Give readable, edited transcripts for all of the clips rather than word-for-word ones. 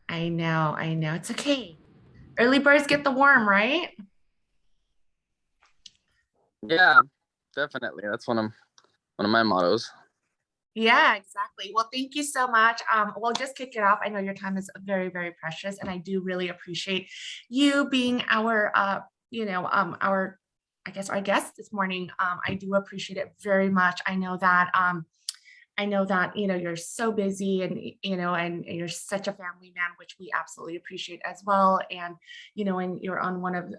I know, I know. It's okay. Early birds get the worm, right? Yeah, definitely. That's one of my mottos. Yeah, exactly. Well, thank you so much. We'll just kick it off. I know your time is very, very precious, and I do really appreciate you being our, I guess, our guest this morning. I do appreciate it very much. I know that, you're so busy and, and you're such a family man, which we absolutely appreciate as well. And, and you're on one of,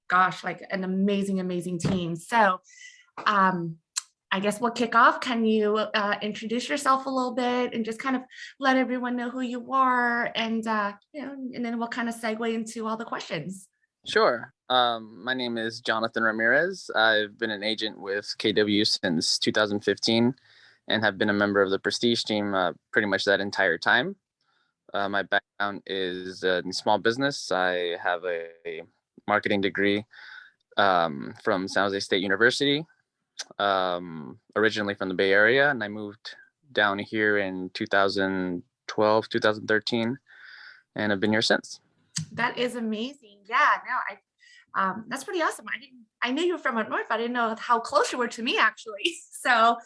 gosh, like an amazing, amazing team. So, um, I guess we'll kick off. Can you introduce yourself a little bit and just kind of let everyone know who you are, and and then we'll kind of segue into all the questions. Sure. My name is Jonathan Ramirez. I've been an agent with KW since 2015 and have been a member of the Prestige team pretty much that entire time. My background is in small business. I have a marketing degree from San Jose State University, originally from the Bay Area, and I moved down here in 2012, 2013, and I've been here since. That is amazing. Yeah, no, that's pretty awesome. I knew you were from up north, but I didn't know how close you were to me actually. So,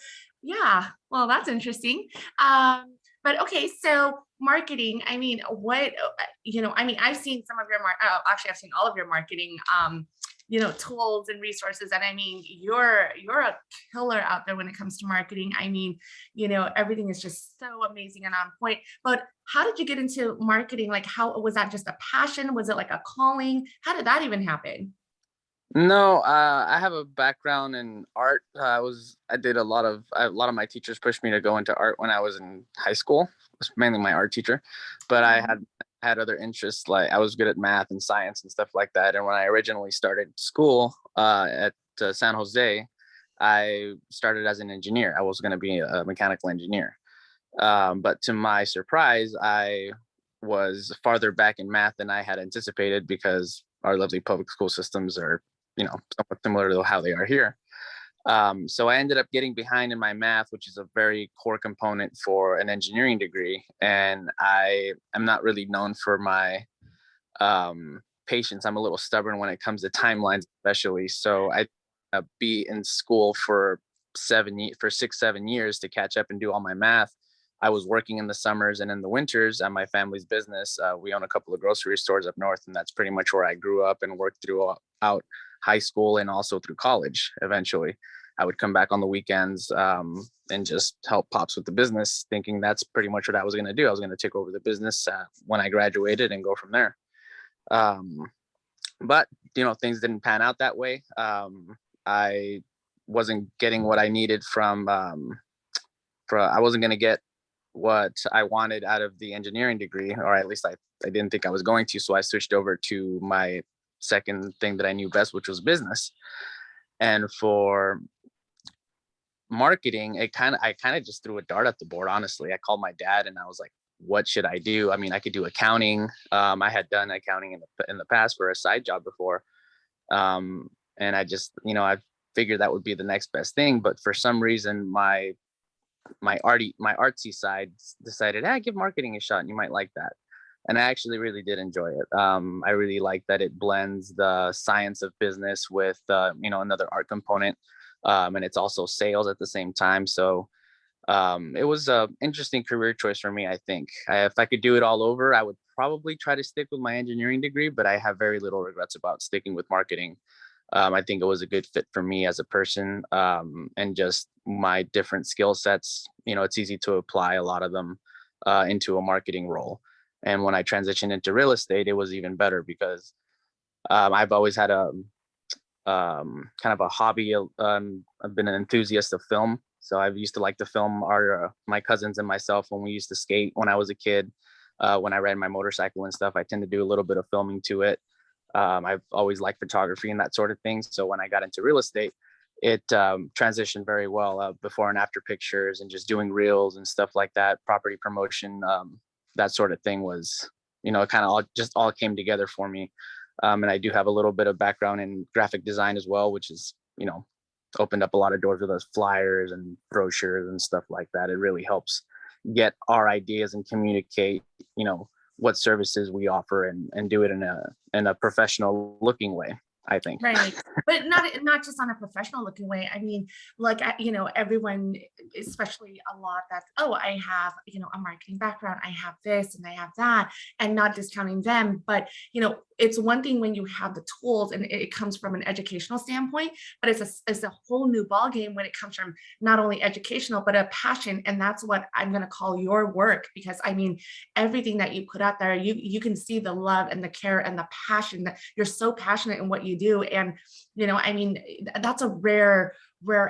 yeah, well, that's interesting. But okay, so marketing. I mean, I've seen some of your actually, I've seen all of your marketing, tools and resources, and I mean, you're a killer out there when it comes to marketing. I mean, everything is just so amazing and on point. But how did you get into marketing? Like, how was that just a passion? Was it like a calling? How did that even happen? No, I have a background in art. I did a lot of my teachers pushed me to go into art when I was in high school. It was mainly my art teacher, but I Oh, had other interests. Like I was good at math and science and stuff like that. And when I originally started school at San Jose, I started as an engineer. I was going to be a mechanical engineer. But to my surprise, I was farther back in math than I had anticipated because our lovely public school systems are, somewhat similar to how they are here. So I ended up getting behind in my math, which is a very core component for an engineering degree. And I am not really known for my patience. I'm a little stubborn when it comes to timelines, especially. So I be in school for 6, 7 years to catch up and do all my math. I was working in the summers and in the winters at my family's business. We own a couple of grocery stores up north, and that's pretty much where I grew up and worked throughout high school and also through college. Eventually, I would come back on the weekends and just help pops with the business, thinking that's pretty much what I was going to do. I was going to take over the business when I graduated and go from there. Um, but things didn't pan out that way. I wasn't getting what I needed I wasn't going to get what I wanted out of the engineering degree, or at least I didn't think I was going to. So I switched over to my second thing that I knew best, which was business. And for marketing, I kind of just threw a dart at the board. Honestly, I called my dad and I was like, what should I do? I mean, I could do accounting. I had done accounting in the past for a side job before. And I just, I figured that would be the next best thing. But for some reason, my artsy side decided, give marketing a shot and you might like that. And I actually really did enjoy it. I really like that it blends the science of business with another art component, and it's also sales at the same time. So it was a interesting career choice for me. I think if I could do it all over, I would probably try to stick with my engineering degree, but I have very little regrets about sticking with marketing. I think it was a good fit for me as a person, and just my different skill sets. It's easy to apply a lot of them into a marketing role. And when I transitioned into real estate, it was even better because I've always had a kind of a hobby. I've been an enthusiast of film, so I used to like to film my cousins and myself when we used to skate when I was a kid. When I ride my motorcycle and stuff, I tend to do a little bit of filming to it. I've always liked photography and that sort of thing. So when I got into real estate, it transitioned very well. Before and after pictures and just doing reels and stuff like that, property promotion, that sort of thing was, it kind of all came together for me. And I do have a little bit of background in graphic design as well, which is, opened up a lot of doors with those flyers and brochures and stuff like that. It really helps get our ideas and communicate, what services we offer, and do it in a professional looking way, I think. Right. But not just on a professional looking way. I mean, like, everyone, especially a lot that's, oh, I have, a marketing background, I have this and I have that, and not discounting them. But, it's one thing when you have the tools and it comes from an educational standpoint, but it's a whole new ballgame when it comes from not only educational, but a passion. And that's what I'm going to call your work, because I mean, everything that you put out there, you can see the love and the care and the passion, that you're so passionate in what you do. And, I mean, that's a rare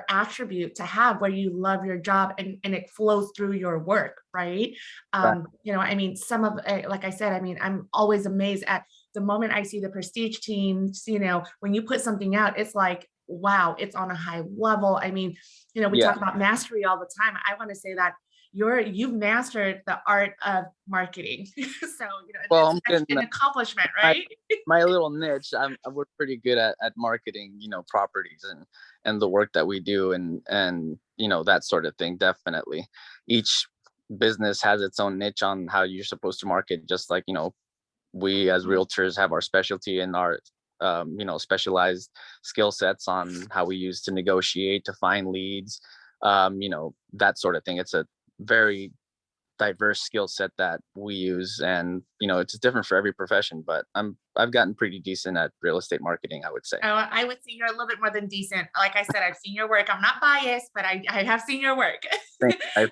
attribute to have, where you love your job and it flows through your work. Right. Right. I mean, like I said, I mean, I'm always amazed at the moment I see the prestige teams, when you put something out, it's like, wow, it's on a high level. I mean, we Yeah. talk about mastery all the time. I want to say that you've mastered the art of marketing. So, Well, it's an accomplishment, my, right? my little niche, we're pretty good at marketing, properties and the work that we do, and that sort of thing. Definitely, each business has its own niche on how you're supposed to market. Just like, we as realtors have our specialty and our specialized skill sets on how we use to negotiate, to find leads, that sort of thing. It's a very diverse skill set that we use, and it's different for every profession, but I've gotten pretty decent at real estate marketing, I would say. Oh, I would say you're a little bit more than decent. Like I said, I've seen your work. I'm not biased, but I have seen your work. I,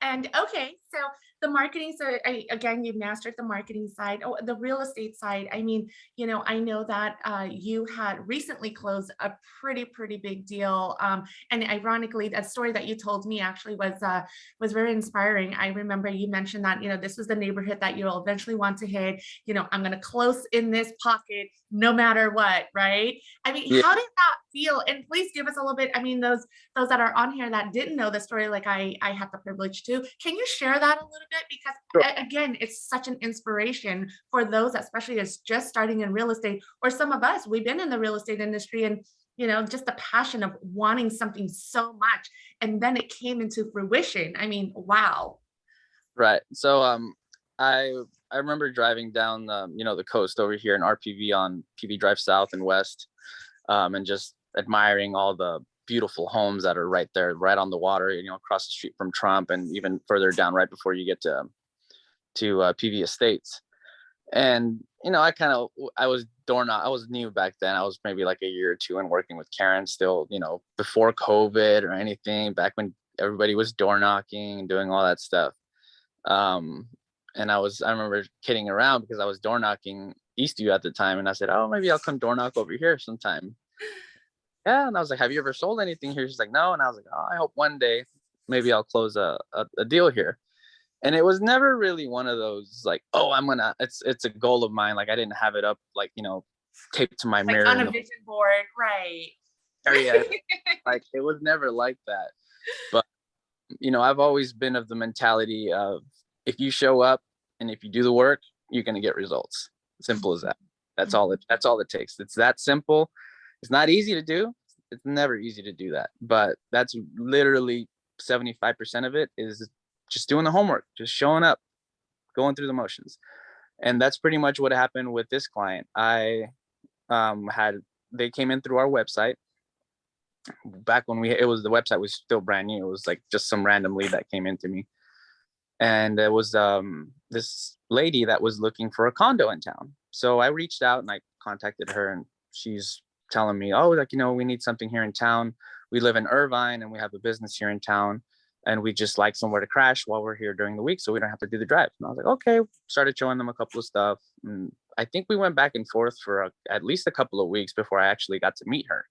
And okay, so the marketing, so again, you've mastered the marketing side. Oh, the real estate side. I mean, I know that you had recently closed a pretty big deal. And ironically, that story that you told me actually was very inspiring. I remember you mentioned that, this was the neighborhood that you'll eventually want to hit. I'm going to close in this pocket no matter what, right? I mean, yeah. how did that feel? And please give us a little bit. I mean, those that are on here that didn't know the story, like I have the privilege to, can you share that a little bit? Because Sure. again, it's such an inspiration for those, especially as just starting in real estate, or some of us, we've been in the real estate industry, and just the passion of wanting something so much, and then it came into fruition. I mean, wow. Right. So I remember driving down the coast over here in RPV on PV Drive South and West, and just admiring all the beautiful homes that are right there, right on the water, across the street from Trump, and even further down right before you get to PV Estates. And I was I was new back then. I was maybe like a year or two in working with Karen, still, before COVID or anything, back when everybody was door knocking and doing all that stuff. And I remember kidding around because I was door knocking Eastview at the time, and I said, oh, maybe I'll come door knock over here sometime. Yeah. And I was like, have you ever sold anything here? She's like, no. And I was like, oh, I hope one day maybe I'll close a deal here. And it was never really one of those like, oh, it's a goal of mine. Like, I didn't have it up, like, taped to my Like mirror on in a the vision board, right? area. Like, it was never like that. But, I've always been of the mentality of, if you show up and if you do the work, you're going to get results. Simple as that. That's all it takes. It's that simple. It's not easy to do. It's never easy to do that. But that's literally 75% of it is just doing the homework, just showing up, going through the motions. And that's pretty much what happened with this client. They came in through our website back when the website was still brand new. It was like just some random lead that came into me. And it was this lady that was looking for a condo in town. So I reached out and I contacted her, and she's telling me, oh, like, we need something here in town. We live in Irvine and we have a business here in town, and we just like somewhere to crash while we're here during the week, so we don't have to do the drive. And I was like, okay. Started showing them a couple of stuff, and I think we went back and forth for at least a couple of weeks before I actually got to meet her.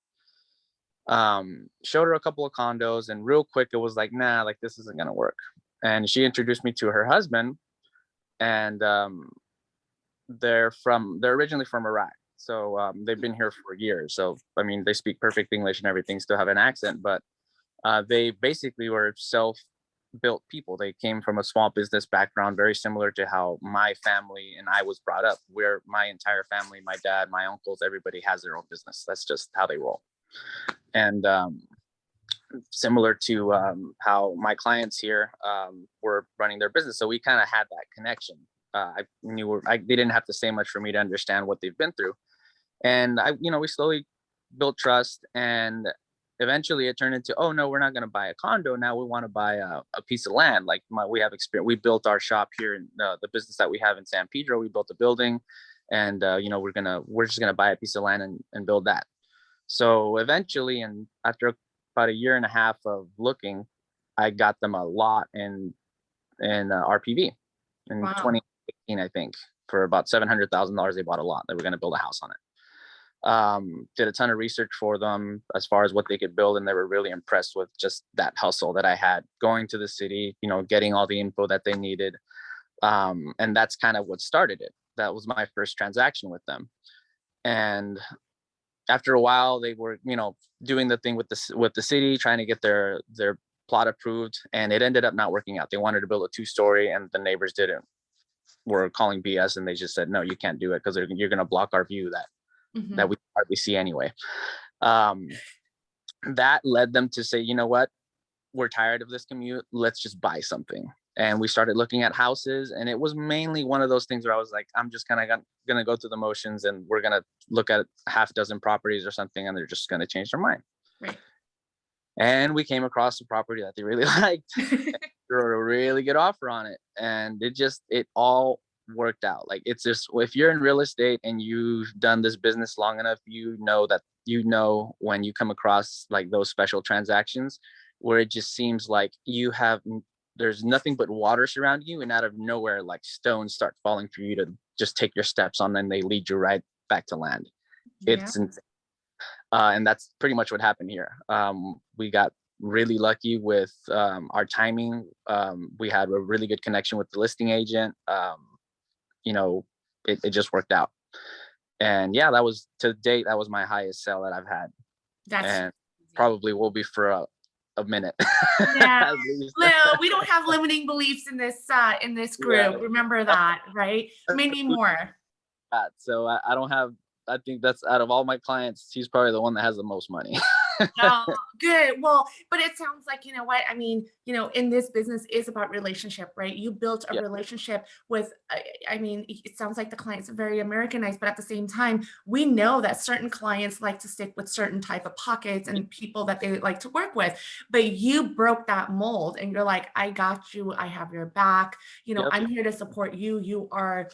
Showed her a couple of condos, and real quick it was like, nah, like, this isn't gonna work. And she introduced me to her husband, and they're originally from Iraq. So they've been here for years. So, I mean, they speak perfect English and everything, still have an accent, but they basically were self-built people. They came from a small business background, very similar to how my family and I was brought up, where my entire family, my dad, my uncles, everybody has their own business. That's just how they roll. And similar to how my clients here were running their business. So we kind of had that connection. They didn't have to say much for me to understand what they've been through. And we slowly built trust, and eventually it turned into, oh no, we're not going to buy a condo. Now we want to buy a piece of land. Like we have experience. We built our shop here in the business that we have in San Pedro. We built a building, and we're just going to buy a piece of land and build that. So eventually, and after about a year and a half of looking, I got them a lot in RPV in Wow. 2018, I think, for about $700,000. They bought a lot. They were going to build a house on it. Did a ton of research for them as far as what they could build, and they were really impressed with just that hustle that I had going to the city, getting all the info that they needed. And that's kind of what started it. That was my first transaction with them. And after a while, they were, doing the thing with the city, trying to get their plot approved, and it ended up not working out. They wanted to build a 2-story, and the neighbors were calling BS, and they just said, no, you can't do it because you're going to block our view that we hardly see anyway. That led them to say, you know what, we're tired of this commute. Let's just buy something. And we started looking at houses, and it was mainly one of those things where I was like, I'm just kind of going to go through the motions, and we're going to look at half dozen properties or something, and they're just going to change their mind. Right. And we came across a property that they really liked. Wrote a really good offer on it, and it all worked out. Like, it's just, if you're in real estate and you've done this business long enough, that when you come across like those special transactions where it just seems like there's nothing but water surrounding you, and out of nowhere, like, stones start falling for you to just take your steps on, and they lead you right back to land. Yeah. It's insane. And that's pretty much what happened here. We got really lucky with our timing. We had a really good connection with the listing agent. It just worked out. And yeah, to date, that was my highest sale that I've had. And probably will be for a minute. Yeah. Well, we don't have limiting beliefs in this group. Yeah. Remember that, right? Maybe more. So I think that's, out of all my clients, he's probably the one that has the most money. Oh, good. Well, but it sounds like, I mean, in this business is about relationship, right? You built a relationship with, it sounds like the client's very Americanized, but at the same time, we know that certain clients like to stick with certain type of pockets and people that they like to work with, but you broke that mold, and you're like, I got you. I have your back. I'm here to support you. You are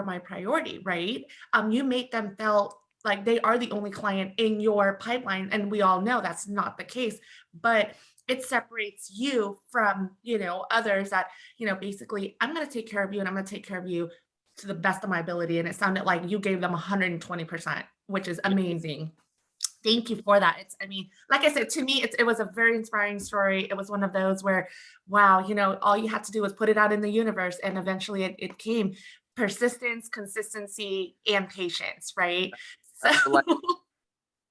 my priority, right? You make them feel like they are the only client in your pipeline. And we all know that's not the case, but it separates you from, others that, basically, I'm going to take care of you, and I'm going to take care of you to the best of my ability. And it sounded like you gave them 120%, which is amazing. Thank you for that. Like I said, to me, it was a very inspiring story. It was one of those where, wow, all you had to do was put it out in the universe, and eventually it came. Persistence, consistency, and patience, right? So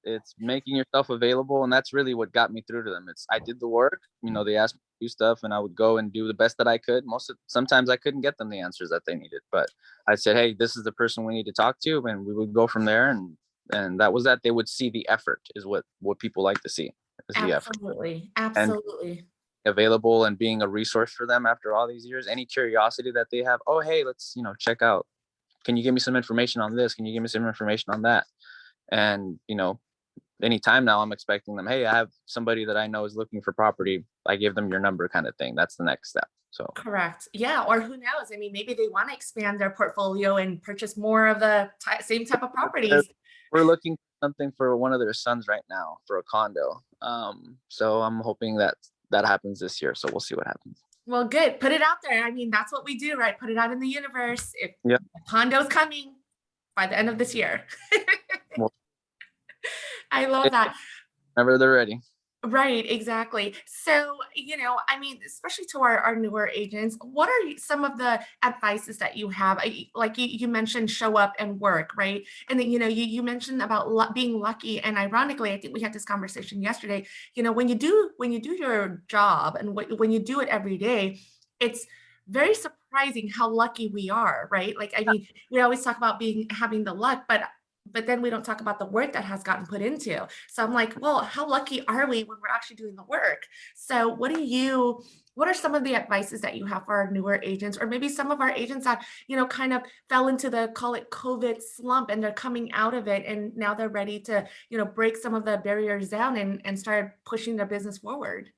it's making yourself available, and that's really what got me through to them. I did the work. They asked me to do stuff, and I would go and do the best that I could. Sometimes I couldn't get them the answers that they needed, but I said, hey, this is the person we need to talk to, and we would go from there. And that was that. They would see the effort, is what people like to see. Absolutely. Absolutely. And available and being a resource for them after all these years. Any curiosity that they have, oh, hey, let's check out, can you give me some information on this, can you give me some information on that? And anytime now, I'm expecting them, hey, I have somebody that I know is looking for property, I give them your number, kind of thing. That's the next step. So correct. Yeah. Or who knows, maybe they want to expand their portfolio and purchase more of the same type of properties. We're looking for something for one of their sons right now for a condo. So I'm hoping that happens this year. So we'll see what happens. Well, good. Put it out there. That's what we do, right? Put it out in the universe. If the condo's coming by the end of this year. Well, I love that. Whenever they're ready. Right, exactly. So, especially to our newer agents, what are some of the advices that you have? Like you mentioned, show up and work, right? And then, you mentioned about being lucky. And ironically, I think we had this conversation yesterday. When you do your job, and when you do it every day, it's very surprising how lucky we are, right? Like, we always talk about having the luck, but but then we don't talk about the work that has gotten put into. So I'm like, well, how lucky are we when we're actually doing the work? So what are some of the advices that you have for our newer agents, or maybe some of our agents that, kind of fell into the, call it COVID slump, and they're coming out of it and now they're ready to, break some of the barriers down and start pushing their business forward?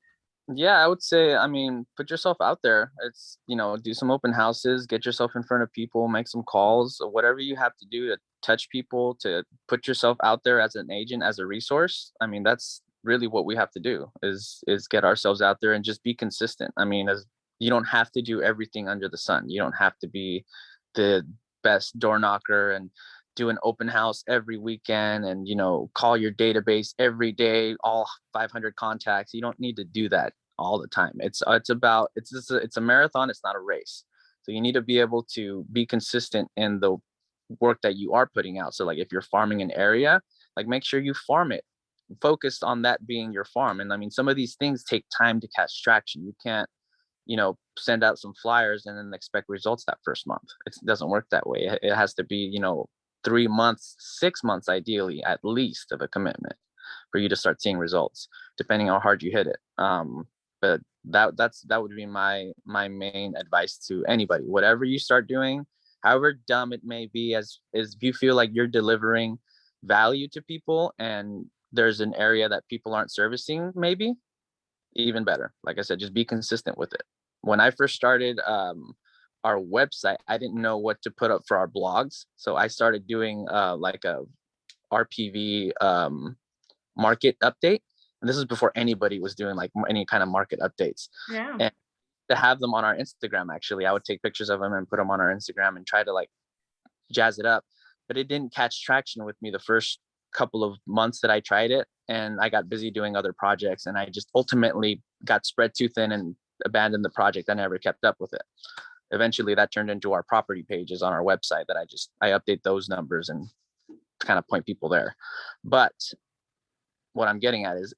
Yeah, I would say, I mean, put yourself out there. It's, do some open houses, get yourself in front of people, make some calls, or whatever you have to do to touch people, to put yourself out there as an agent, as a resource. I mean, that's really what we have to do is get ourselves out there and just be consistent. I mean, as you don't have to do everything under the sun. You don't have to be the best door knocker and do an open house every weekend and call your database every day, all 500 contacts. You don't need to do that all the time. It's a marathon. It's not a race. So you need to be able to be consistent in the work that you are putting out. So like if you're farming an area, like make sure you farm it, focused on that being your farm. And I mean, some of these things take time to catch traction. You can't send out some flyers and then expect results that first month. It doesn't work that way. It has to be 3 months, 6 months ideally at least of a commitment for you to start seeing results, depending how hard you hit it. But that would be my main advice to anybody. Whatever you start doing, however dumb it may be, as if you feel like you're delivering value to people and there's an area that people aren't servicing, maybe even better. Like I said, just be consistent with it. When I first started our website, I didn't know what to put up for our blogs. So I started doing like a RPV market update. And this is before anybody was doing like any kind of market updates. Yeah. And to have them on our Instagram, actually, I would take pictures of them and put them on our Instagram and try to like jazz it up. But it didn't catch traction with me the first couple of months that I tried it. And I got busy doing other projects, and I just ultimately got spread too thin and abandoned the project. I never kept up with it. Eventually that turned into our property pages on our website that I update those numbers and kind of point people there. But what I'm getting at is,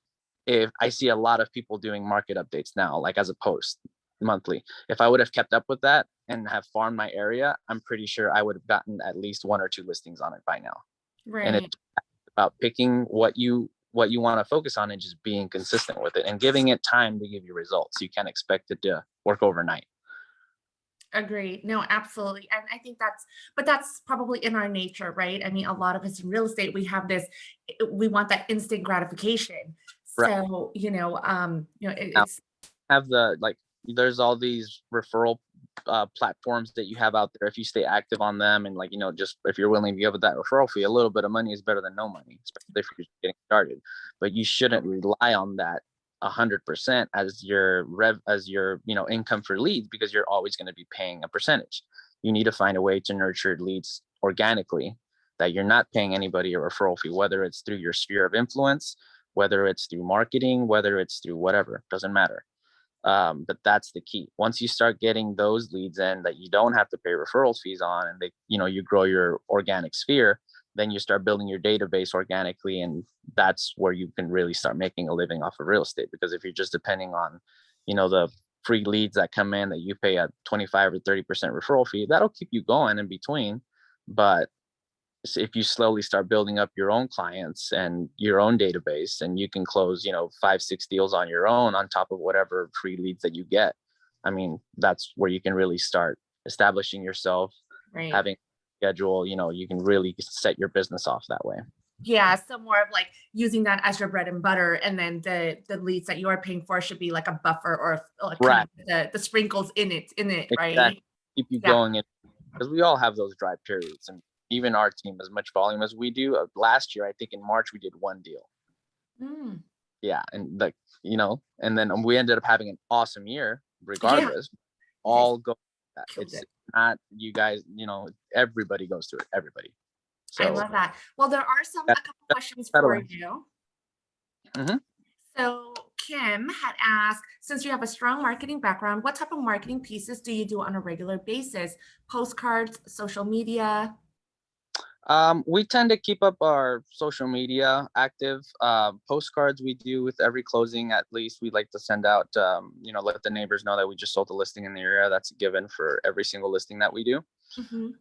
if I see a lot of people doing market updates now, like as a post monthly, if I would have kept up with that and have farmed my area, I'm pretty sure I would have gotten at least 1 or 2 listings on it by now. And Right. it's about picking what you want to focus on and just being consistent with it and giving it time to give you results. You can't expect it to work overnight. Agreed. No, absolutely. And I think that's probably in our nature, right? I mean, a lot of us in real estate, we have this, we want that instant gratification. Right. So, Now, it's, have the like there's all these referral platforms that you have out there. If you stay active on them and like just if you're willing to give it that referral fee, a little bit of money is better than no money, especially if you're getting started. But you shouldn't rely on that 100% as your income for leads, because you're always going to be paying a percentage. You need to find a way to nurture leads organically, that you're not paying anybody a referral fee, whether it's through your sphere of influence, whether it's through marketing, whether it's through whatever, doesn't matter. But that's the key. Once you start getting those leads in that you don't have to pay referral fees on, and you grow your organic sphere, then you start building your database organically. And that's where you can really start making a living off of real estate. Because if you're just depending on, the free leads that come in that you pay a 25 or 30% referral fee, that'll keep you going in between. But if you slowly start building up your own clients and your own database, and you can close 5-6 deals on your own on top of whatever free leads that you get, I mean, that's where you can really start establishing yourself, right. having a schedule. You can really set your business off that way. Yeah. So more of like using that as your bread and butter. And then the leads that you're paying for should be like a buffer, or kind Right. of the sprinkles in it, right? Exactly. Keep you Yeah. going, because we all have those dry periods. And even our team, as much volume as we do, last year I think in March we did 1 deal. Mm. Yeah. And and then we ended up having an awesome year Yeah. regardless. You guys All go that. killed It's it. not you guys, everybody goes through it, everybody. I So love that. Well, there are a that, couple that's questions for settling. you. Hmm. So Kim had asked, since you have a strong marketing background, what type of marketing pieces do you do on a regular basis? Postcards, social media? We tend to keep up our social media active. Postcards we do with every closing. At least we like to send out, let the neighbors know that we just sold a listing in the area. That's a given for every single listing that we do. Mhm.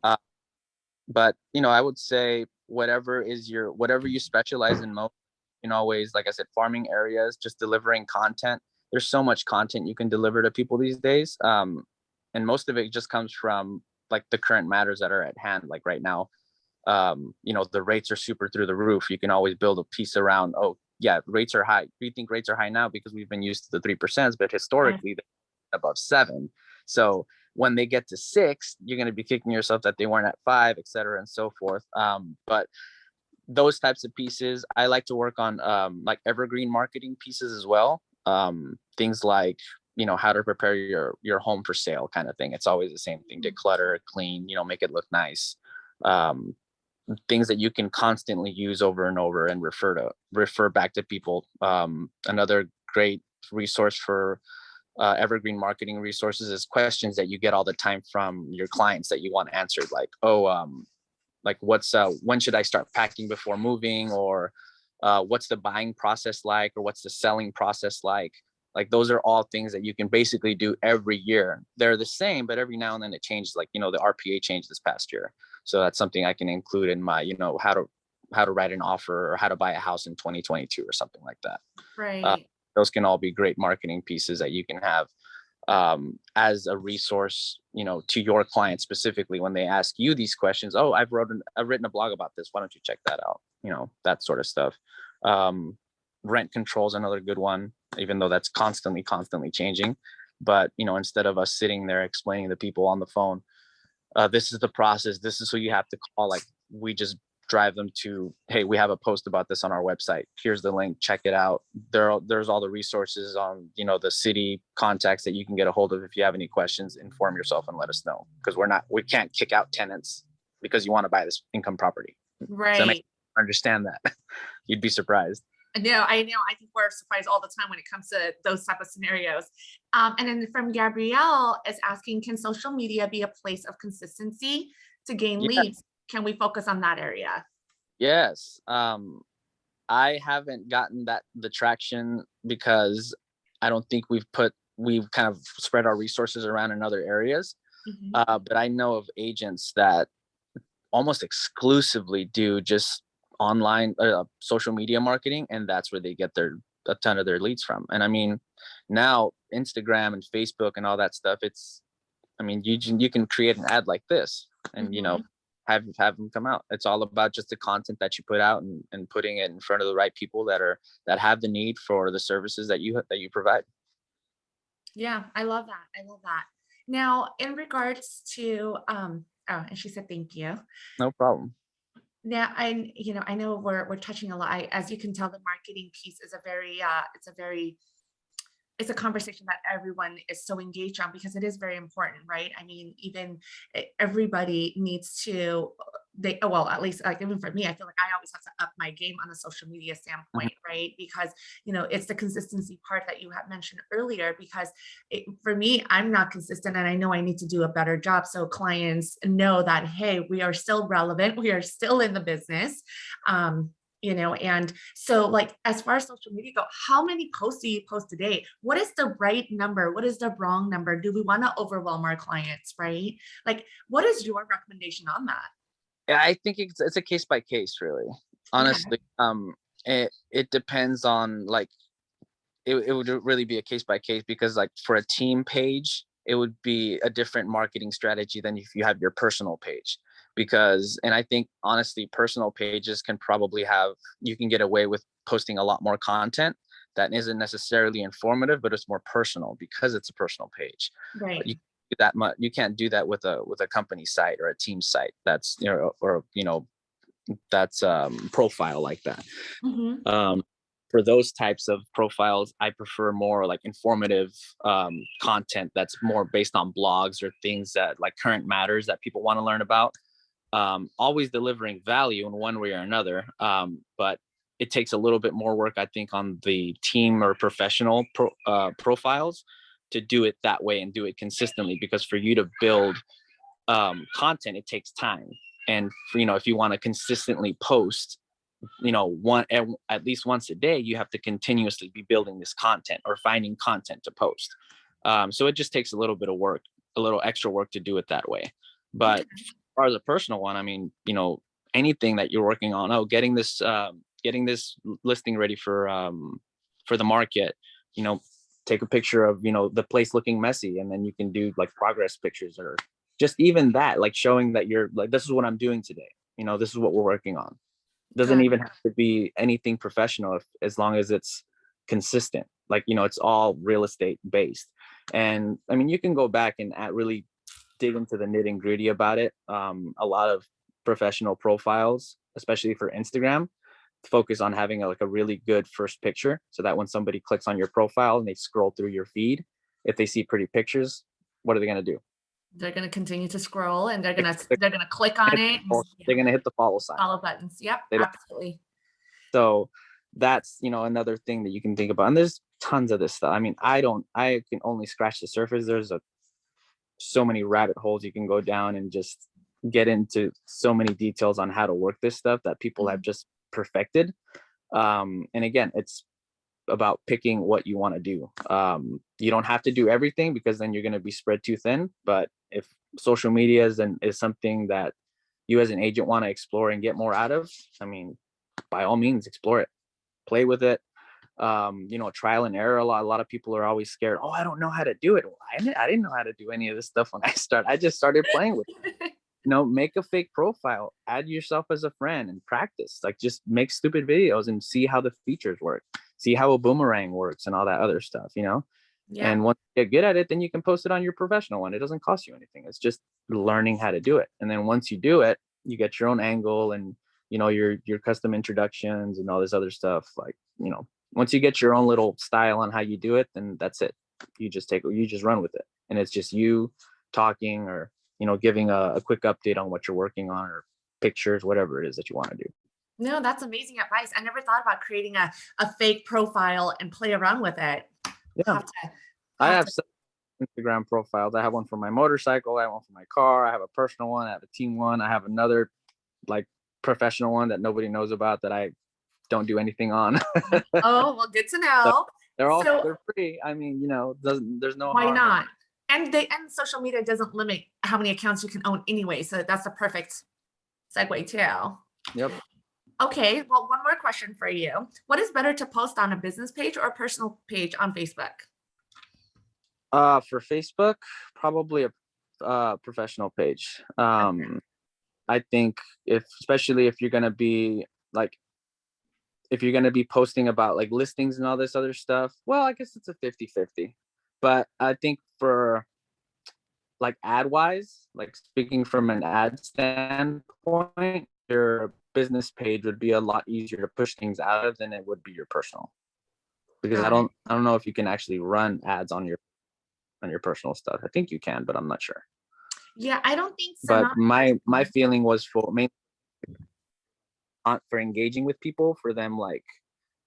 But I would say whatever you specialize in most, you can always, like I said, farming areas, just delivering content. There's so much content you can deliver to people these days. And most of it just comes from like the current matters that are at hand. Like right now, the rates are super through the roof. You can always build a piece around, oh yeah, rates are high. We think rates are high now because we've been used to the 3%, but historically they're above 7. So when they get to 6, you're going to be kicking yourself that they weren't at 5, et cetera, and so forth. But those types of pieces, I like to work on like evergreen marketing pieces as well. Things like, how to prepare your home for sale kind of thing. It's always the same thing: declutter, clean, make it look nice. Things that you can constantly use over and over and refer back to people. Another great resource for evergreen marketing resources is questions that you get all the time from your clients that you want answered, like, like when should I start packing before moving, or what's the buying process like, or what's the selling process like. Those are all things that you can basically do every year. They're the same, but every now and then it changes. Like, the RPA changed this past year, so that's something I can include in my, how to write an offer, or how to buy a house in 2022 or something like that. Right. Those can all be great marketing pieces that you can have as a resource, to your client specifically when they ask you these questions. Oh, I've written a blog about this. Why don't you check that out? That sort of stuff. Rent control is another good one, even though that's constantly changing. But, instead of us sitting there explaining to people on the phone, this is the process, this is who you have to call, like, we just drive them to, hey, we have a post about this on our website, here's the link, check it out. There's all the resources on, the city contacts that you can get a hold of. If you have any questions, inform yourself and let us know, because we can't kick out tenants because you want to buy this income property. Right. So I understand that. You'd be surprised. No, I know. I think we're surprised all the time when it comes to those type of scenarios. And then from Gabrielle is asking, can social media be a place of consistency to gain leads? Can we focus on that area? Yes. I haven't gotten the traction because I don't think we've kind of spread our resources around in other areas. Mm-hmm. But I know of agents that almost exclusively do just online social media marketing, and that's where they get a ton of their leads from. And I mean, now Instagram and Facebook and all that stuff, you can create an ad like this and Mm-hmm. have them come out. It's all about just the content that you put out and putting it in front of the right people that have the need for the services that you provide. Yeah, I love that. I love that. Now, in regards to, oh, and she said, thank you. No problem. Now, I know we're touching a lot. As you can tell, the marketing piece is it's a conversation that everyone is so engaged on because it is very important, right? I mean, even everybody needs to, well, at least like even for me, I feel like I always have to up my game on a social media Mhm. standpoint, right? Because, it's the consistency part that you had mentioned earlier, because for me, I'm not consistent and I know I need to do a better job. So clients know that, hey, we are still relevant. We are still in the business. And so like, as far as social media go, how many posts do you post a day? What is the right number? What is the wrong number? Do we want to overwhelm our clients, right? Like, what is your recommendation on that? Yeah, I think it's a case by case, really. Okay. Honestly, it depends on, like, it would really be a case by case, because like for a team page, it would be a different marketing strategy than if you have your personal page. And I think honestly, personal pages you can get away with posting a lot more content that isn't necessarily informative, but it's more personal because it's a personal page. Right. You can't do that with a company site or a team site that's, that's profile like that. Hmm. um, for those types of profiles, I prefer more like informative content that's more based on blogs or things that like current matters that people want to learn about. Always delivering value in one way or another, but it takes a little bit more work, I think, on the team or professional profiles to do it that way and do it consistently, because for you to build content, it takes time. And if you want to consistently post, at least once a day, you have to continuously be building this content or finding content to post. So it just takes a little bit of work, a little extra work to do it that way. But Okay. far as a personal one, I mean, anything that you're working on, getting this listing ready for the market, you know, take a picture of, the place looking messy, and then you can do like progress pictures, or just even that, like showing that you're like, this is what I'm doing today. This is what we're working on. Doesn't Good. even have to be anything professional, as long as it's consistent. Like, it's all real estate based. And I mean, you can go back and really dig into the nitty gritty about it. A lot of professional profiles, especially for Instagram, focus on having like a really good first picture, so that when somebody clicks on your profile and they scroll through your feed, if they see pretty pictures, what are they going to do? They're going to continue to scroll, and they're They're going to click on it. they're going to hit the follow sign. Follow buttons. Yep, They don't. absolutely. So that's, another thing that you can think about. And there's tons of this stuff. I mean, I can only scratch the surface. There's so many rabbit holes you can go down, and just get into so many details on how to work this stuff that people have just perfected. And again, it's about picking what you want to do. You don't have to do everything, because then you're going to be spread too thin. But if social media is something that you as an agent want to explore and get more out of, I mean, by all means, explore it, play with it. Trial and error. A lot of people are always scared. Oh, I don't know how to do it. Well, I didn't know how to do any of this stuff when I just started playing with it. Make a fake profile, add yourself as a friend, and practice. Like, just make stupid videos and see how the features work, see how a boomerang works, and all that other stuff. Yeah. And once you get good at it, then you can post it on your professional one. It doesn't cost you anything. It's just learning how to do it. And then once you do it, you get your own angle, and your custom introductions and all this other stuff. Like, once you get your own little style on how you do it, then that's it. You just run with it, and it's just you talking, or giving a quick update on what you're working on, or pictures, whatever it is that you want to do. No, that's amazing advice. I never thought about creating a fake profile and play around with it. Yeah, I have some Instagram profiles. I have one for my motorcycle, I have one for my car, I have a personal one, I have a team one, I have another like professional one that nobody knows about, that I don't do anything on. Oh, well, good to know. So they're free. I mean, there's no why harm. not? And social media doesn't limit how many accounts you can own anyway. So that's a perfect segue too. Yep. Okay, well, one more question for you. What is better to post on a business page or a personal page on Facebook? For Facebook, probably a professional page. I think especially if you're gonna be posting about like listings and all this other stuff, well, I guess it's a 50-50. But I think for like ad wise, like speaking from an ad standpoint, your business page would be a lot easier to push things out of than it would be your personal. Because I don't know if you can actually run ads on your personal stuff. I think you can, but I'm not sure. Yeah, I don't think so. But my feeling was for engaging with people, for them, like,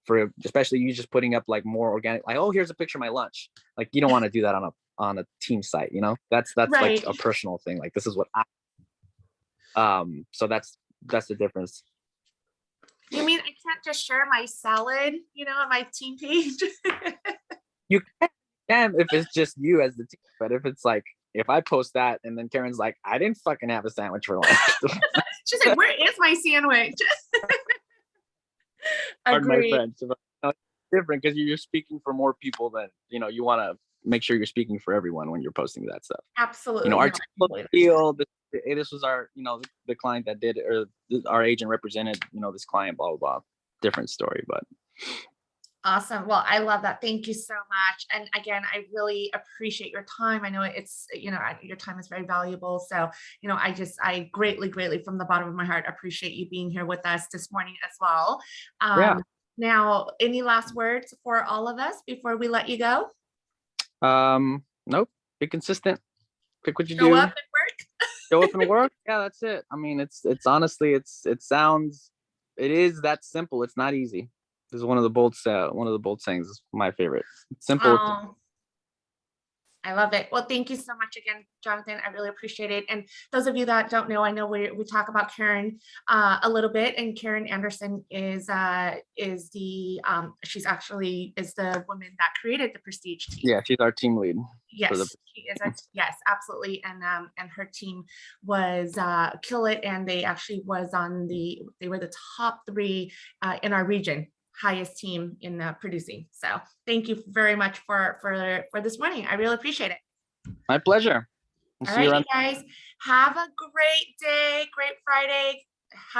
for especially you just putting up like more organic, like, oh, here's a picture of my lunch. Like, you don't want to do that on a team site, that's right. Like a personal thing. Like, this is what so that's the difference. You mean I can't just share my salad, on my team page? You can if it's just you as the team, but if it's like, if I post that and then Karen's like, I didn't fucking have a sandwich for lunch. She's like, where is my sandwich? Pardon my French. It's different, because you're speaking for more people than, you want to make sure you're speaking for everyone when you're posting that stuff. Absolutely. Our field, this was our, the client that did it, or our agent represented, this client, blah, blah, blah. Different story, but. Awesome. Well, I love that. Thank you so much. And again, I really appreciate your time. I know it's, your time is very valuable. So, I greatly, greatly from the bottom of my heart appreciate you being here with us this morning as well. Yeah. Now, any last words for all of us before we let you go? Nope. Be consistent. Pick what you do. Show up and work. Show up and work. Yeah, that's it. I mean, it's honestly, it is that simple. It's not easy. This is one of the bold sayings. Is my favorite. It's simple. Oh, I love it. Well, thank you so much again, Jonathan. I really appreciate it. And those of you that don't know, I know we talk about Karen a little bit, and Karen Anderson is the she's actually is the woman that created the Prestige team. Yeah, she's our team lead. Yes, she is. Yes, absolutely. And her team was kill it, and they actually was they were the top 3 in our region, highest team in producing. So thank you very much for this morning. I really appreciate it. My pleasure. All right, you guys, have a great day, great Friday.